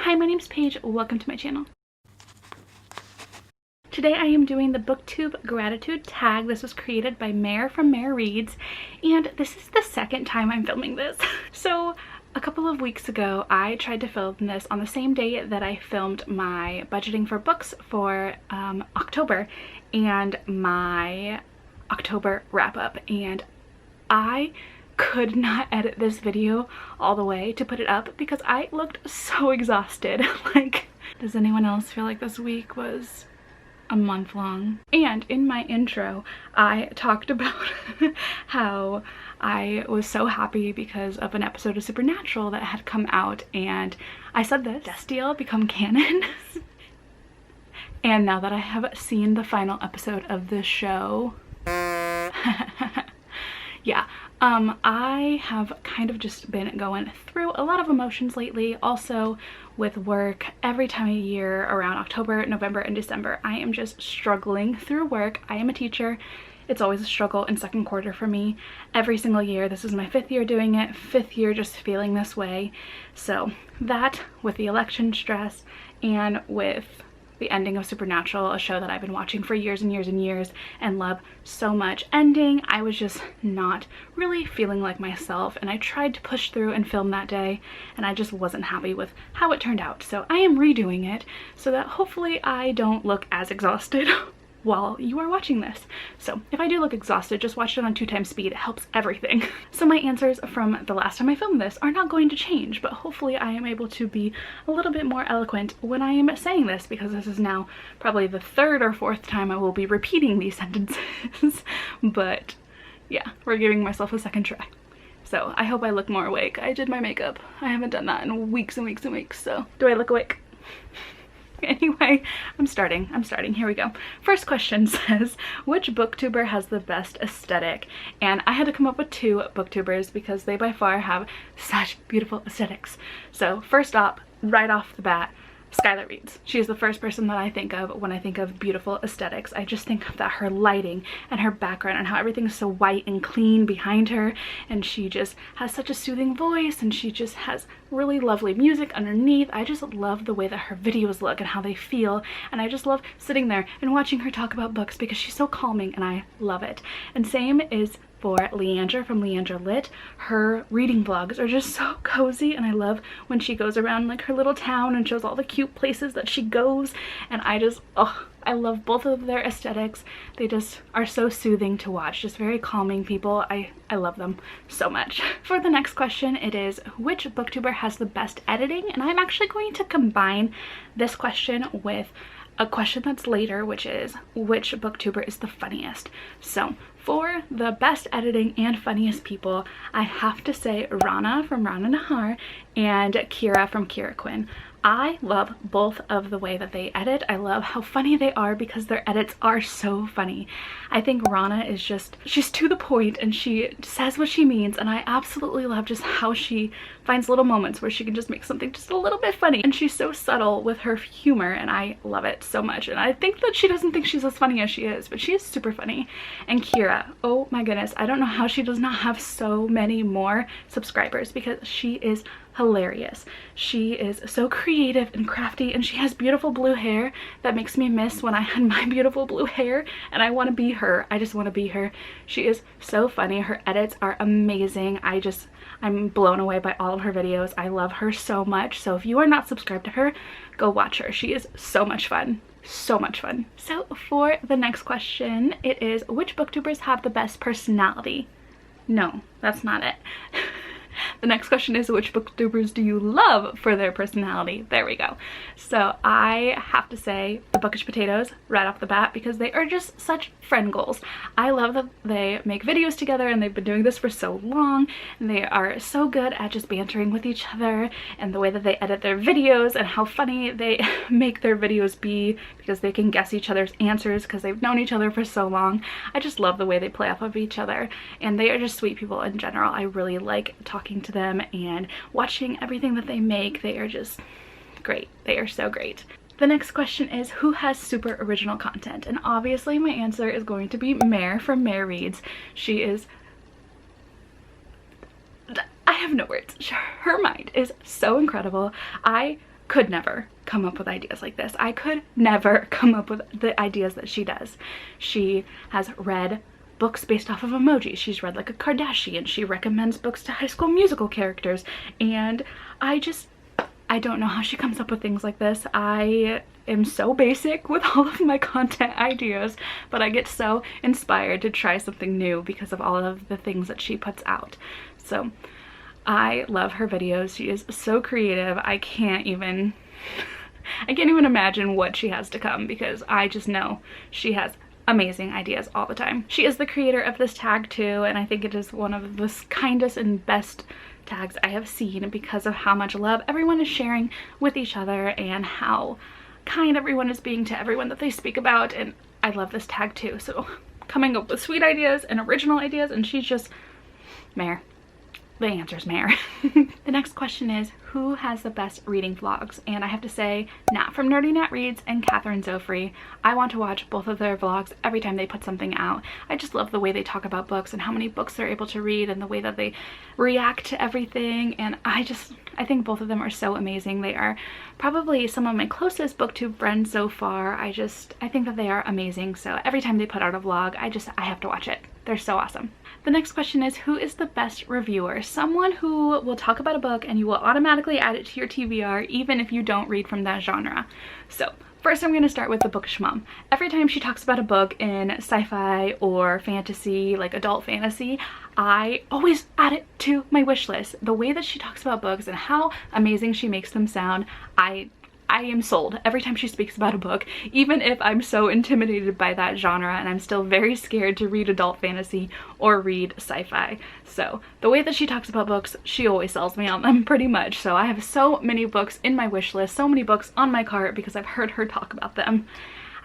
Hi, my name's Paige. Welcome to my channel. Today I am doing the Booktube gratitude tag. This was created by Mare from Mare Reads, and this is the second time I'm filming this. So a couple of weeks ago I tried to film this on the same day that I filmed my budgeting for books for October and my October wrap up, and I could not edit this video all the way to put it up because I looked so exhausted. Like, does anyone else feel like this week was a month long? And in my intro I talked about how I was so happy because of an episode of Supernatural that had come out, and I said this, Destiel become canon. And now that I have seen the final episode of this show, yeah, I have kind of just been going through a lot of emotions lately. Also with work, every time of year around October, November, and December, I am just struggling through work. I am a teacher. It's always a struggle in second quarter for me every single year. This is my 5th year doing it, 5th year just feeling this way. So that, with the election stress and with the ending of Supernatural, a show that I've been watching for years and years and years and love so much, ending, I was just not really feeling like myself, and I tried to push through and film that day, and I just wasn't happy with how it turned out. So I am redoing it so that hopefully I don't look as exhausted while you are watching this. So if I do look exhausted, just watch it on 2x speed. It helps everything. So my answers from the last time I filmed this are not going to change, but hopefully I am able to be a little bit more eloquent when I am saying this, because this is now probably the 3rd or 4th time I will be repeating these sentences. But yeah, we're giving myself a second try. So I hope I look more awake. I did my makeup. I haven't done that in weeks and weeks and weeks, so do I look awake? Anyway, I'm starting. Here we go. First question says, which booktuber has the best aesthetic? And I had to come up with 2 booktubers because they by far have such beautiful aesthetics. So first up, right off the bat, Skylar Reads. She is the first person that I think of when I think of beautiful aesthetics. I just think that her lighting and her background and how everything is so white and clean behind her, and she just has such a soothing voice, and she just has really lovely music underneath. I just love the way that her videos look and how they feel, and I just love sitting there and watching her talk about books because she's so calming, and I love it. And same is for Leandra from Leandra Lit. Her reading vlogs are just so cozy, and I love when she goes around like her little town and shows all the cute places that she goes, and I just, oh, I love both of their aesthetics. They just are so soothing to watch, just very calming people. I love them so much. For the next question, it is, which booktuber has the best editing? And I'm actually going to combine this question with a question that's later, which is, which booktuber is the funniest? So for the best editing and funniest people, I have to say Rana from Rana Nahar and Kira from Kira Quinn. I love both of the way that they edit. I love how funny they are because their edits are so funny. I think Rana is just, she's to the point and she says what she means, and I absolutely love just how she finds little moments where she can just make something just a little bit funny, and she's so subtle with her humor, and I love it so much. And I think that she doesn't think she's as funny as she is, but she is super funny. And Kira, oh my goodness, I don't know how she does not have so many more subscribers because she is hilarious. She is so creative and crafty, and she has beautiful blue hair that makes me miss when I had my beautiful blue hair, and I want to be her. I just want to be her. She is so funny. Her edits are amazing. I'm blown away by all of her videos. I love her so much. So if you are not subscribed to her, go watch her. She is so much fun. So much fun. So for the next question, it is, which booktubers have the best personality? No, that's not it. The next question is, which booktubers do you love for their personality? There we go. So I have to say the Bookish Potatoes right off the bat because they are just such friend goals. I love that they make videos together, and they've been doing this for so long, and they are so good at just bantering with each other, and the way that they edit their videos and how funny they make their videos be because they can guess each other's answers because they've known each other for so long. I just love the way they play off of each other, and they are just sweet people in general. I really like talking to them and watching everything that they make. They are just great. They are so great. The next question is, who has super original content? And obviously my answer is going to be Mare from Mare Reads. She is, I have no words. Her mind is so incredible. I could never come up with ideas like this. I could never come up with the ideas that she does. She has read books based off of emojis. She's read like a Kardashian. She recommends books to High School Musical characters. And I don't know how she comes up with things like this. I am so basic with all of my content ideas, but I get so inspired to try something new because of all of the things that she puts out. So I love her videos. She is so creative. I can't even imagine what she has to come, because I just know she has amazing ideas all the time. She is the creator of this tag too, and I think it is one of the kindest and best tags I have seen because of how much love everyone is sharing with each other and how kind everyone is being to everyone that they speak about. And I love this tag too. So coming up with sweet ideas and original ideas, and she's just Mare. The answer's Mare. The next question is, who has the best reading vlogs? And I have to say, Nat from Nerdy Nat Reads and Catherine Zofree. I want to watch both of their vlogs every time they put something out. I just love the way they talk about books and how many books they're able to read and the way that they react to everything. And I think both of them are so amazing. They are probably some of my closest booktube friends so far. I think that they are amazing. So every time they put out a vlog, I have to watch it. They're so awesome. The next question is, who is the best reviewer? Someone who will talk about a book and you will automatically add it to your TBR even if you don't read from that genre. So first I'm going to start with the Book Schmum. Every time she talks about a book in sci-fi or fantasy, like adult fantasy, I always add it to my wish list. The way that she talks about books and how amazing she makes them sound, I am sold every time she speaks about a book, even if I'm so intimidated by that genre and I'm still very scared to read adult fantasy or read sci-fi. So the way that she talks about books, she always sells me on them pretty much. So I have so many books in my wish list, so many books on my cart because I've heard her talk about them.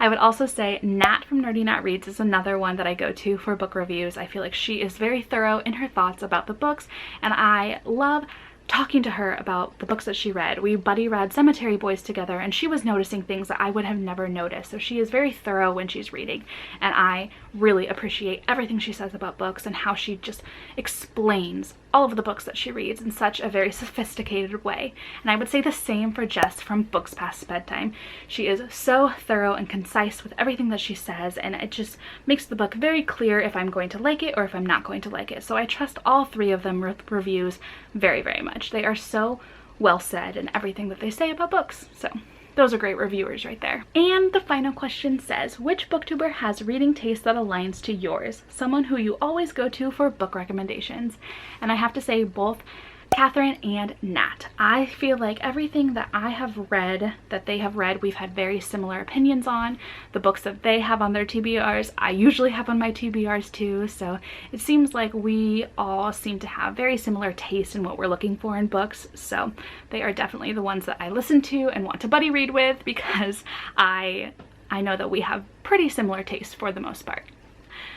I would also say Nat from Nerdy Nat Reads is another one that I go to for book reviews. I feel like she is very thorough in her thoughts about the books, and I love talking to her about the books that she read. We buddy read Cemetery Boys together, and she was noticing things that I would have never noticed. So she is very thorough when she's reading, and I really appreciate everything she says about books and how she just explains all of the books that she reads in such a very sophisticated way. And I would say the same for Jess from Books Past Bedtime. She is so thorough and concise with everything that she says, and it just makes the book very clear if I'm going to like it or if I'm not going to like it. So I trust all three of them with reviews very, very much. They are so well said in everything that they say about books. So those are great reviewers right there. And the final question says, which booktuber has reading taste that aligns to yours? Someone who you always go to for book recommendations. And I have to say both Catherine and Nat. I feel like everything that I have read, that they have read, we've had very similar opinions on. The books that they have on their TBRs, I usually have on my TBRs too. So it seems like we all seem to have very similar taste in what we're looking for in books. So they are definitely the ones that I listen to and want to buddy read with, because I know that we have pretty similar tastes for the most part.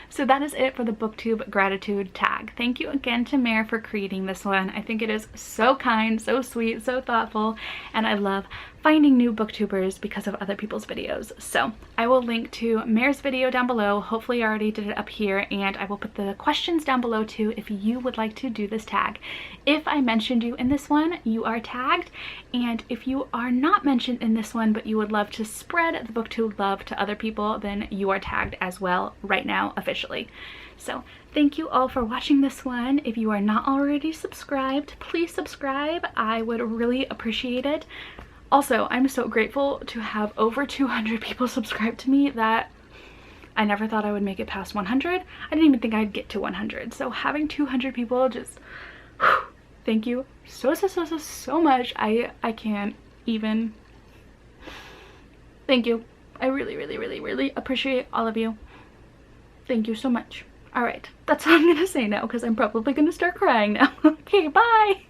So that is it for the Booktube gratitude tag. Thank you again to Mare for creating this one. I think it is so kind, so sweet, so thoughtful, and I love finding new booktubers because of other people's videos. So I will link to Mare's video down below. Hopefully I already did it up here, and I will put the questions down below too if you would like to do this tag. If I mentioned you in this one, you are tagged, and if you are not mentioned in this one but you would love to spread the Booktube love to other people, then you are tagged as well right now officially. So thank you all for watching this one. If you are not already subscribed, please subscribe. I would really appreciate it. Also, I'm so grateful to have over 200 people subscribe to me. That I never thought I would make it past 100. I didn't even think I'd get to 100. So having 200 people, just thank you so much. I can't even. Thank you. I really appreciate all of you. Thank you so much. All right, that's all I'm gonna say now because I'm probably gonna start crying now. Okay, bye.